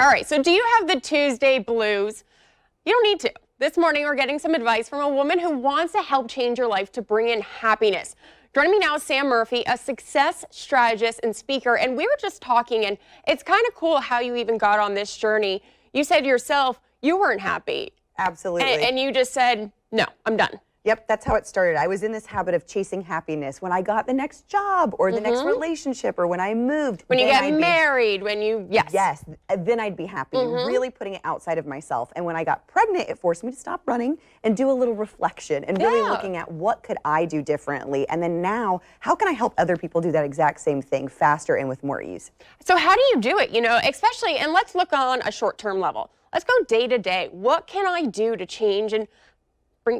All right, so do you have the Tuesday blues? You don't need to. This morning, we're getting some advice from a woman who wants to help change your life to bring in happiness. Joining me now is Samm Murphy, a success strategist and speaker, and we were just talking, and it's kind of cool how you even got on this journey. You said yourself you weren't happy. Absolutely. And you just said, no, I'm done. Yep, that's how it started. I was in this habit of chasing happiness. When I got the next job or the next relationship or when I moved. When you get married, when you, Yes, then I'd be happy, really putting it outside of myself. And when I got pregnant, it forced me to stop running and do a little reflection and really looking at what could I do differently. And then now, how can I help other people do that exact same thing faster and with more ease? So how do you do it, especially, and let's look on a short-term level. Let's go day to day. What can I do to change and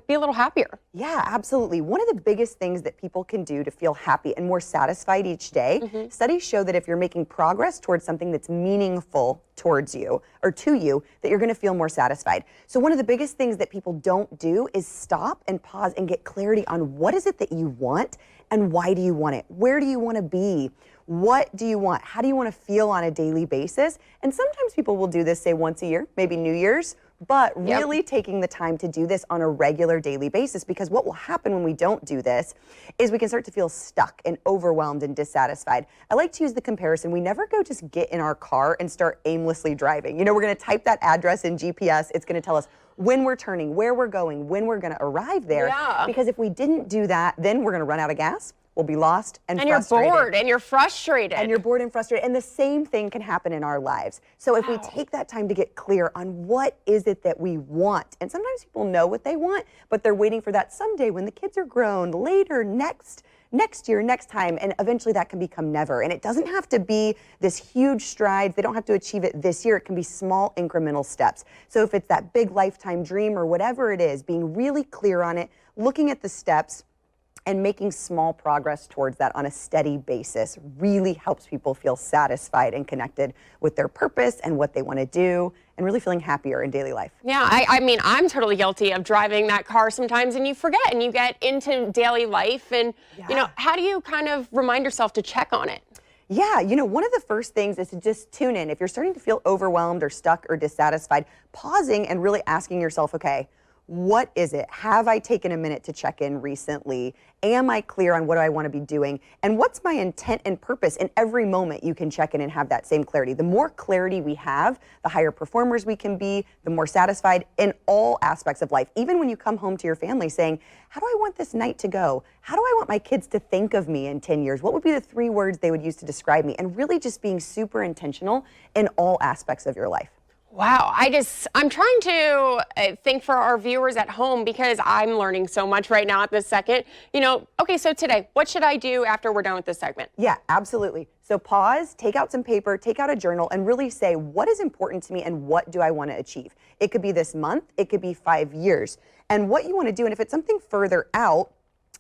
be a little happier? Yeah, absolutely. One of the biggest things that people can do to feel happy and more satisfied each day, studies show that if you're making progress towards something that's meaningful towards you or to you, that you're going to feel more satisfied. So one of the biggest things that people don't do is stop and pause and get clarity on what is it that you want and why do you want it? Where do you want to be? What do you want? How do you want to feel on a daily basis? And sometimes people will do this, say, once a year, maybe New Year's, but really taking the time to do this on a regular daily basis, because what will happen when we don't do this is we can start to feel stuck and overwhelmed and dissatisfied. I like to use the comparison. We never go just get in our car and start aimlessly driving. We're going to type that address in GPS. It's going to tell us when we're turning, where we're going, when we're going to arrive there. Yeah. Because if we didn't do that, then we're going to run out of gas. We'll be lost and frustrated. You're bored and you're frustrated. And you're bored and frustrated. And the same thing can happen in our lives. So if we take that time to get clear on what is it that we want, and sometimes people know what they want, but they're waiting for that someday when the kids are grown, later, next year, next time, and eventually that can become never. And it doesn't have to be this huge stride. They don't have to achieve it this year. It can be small incremental steps. So if it's that big lifetime dream or whatever it is, being really clear on it, looking at the steps, and making small progress towards that on a steady basis really helps people feel satisfied and connected with their purpose and what they want to do and really feeling happier in daily life. Yeah, I mean, I'm totally guilty of driving that car sometimes and you forget and you get into daily life and, how do you kind of remind yourself to check on it? Yeah, one of the first things is to just tune in. If you're starting to feel overwhelmed or stuck or dissatisfied, pausing and really asking yourself, okay, what is it? Have I taken a minute to check in recently? Am I clear on what I want to be doing? And what's my intent and purpose? In every moment, you can check in and have that same clarity. The more clarity we have, the higher performers we can be, the more satisfied in all aspects of life. Even when you come home to your family saying, how do I want this night to go? How do I want my kids to think of me in 10 years? What would be the 3 words they would use to describe me? And really just being super intentional in all aspects of your life. Wow, I'm trying to think for our viewers at home because I'm learning so much right now at this second. Okay, so today, what should I do after we're done with this segment? Yeah, absolutely. So pause, take out some paper, take out a journal, and really say, what is important to me and what do I want to achieve? It could be this month, it could be 5 years. And what you want to do, and if it's something further out,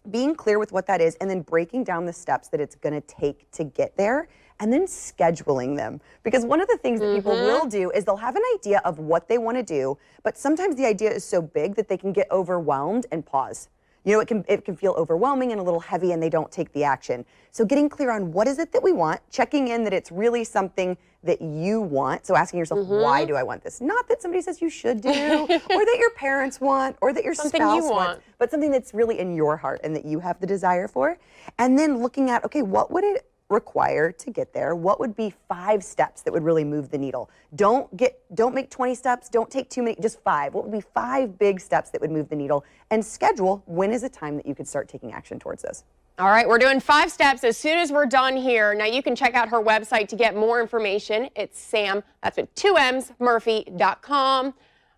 being clear with what that is and then breaking down the steps that it's going to take to get there. And then scheduling them. Because one of the things that people will do is they'll have an idea of what they want to do, but sometimes the idea is so big that they can get overwhelmed and pause. It can feel overwhelming and a little heavy and they don't take the action. So getting clear on what is it that we want, checking in that it's really something that you want. So asking yourself, why do I want this? Not that somebody says you should do, or that your parents want, or that your spouse wants, but something that's really in your heart and that you have the desire for. And then looking at, okay, what would it require to get there? What would be 5 steps that would really move the needle? Don't make 20 steps, don't take too many, just 5. What would be 5 big steps that would move the needle? And schedule when is a time that you could start taking action towards those. All right, we're doing 5 steps as soon as we're done here. Now you can check out her website to get more information. It's Samm, that's with 2 M's, Murphy.com.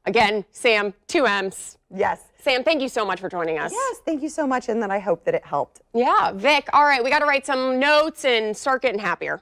Again, Samm, 2 M's. Yes. Samm, thank you so much for joining us. Yes, thank you so much, and then I hope that it helped. Yeah, Vic, all right, we got to write some notes and start getting happier.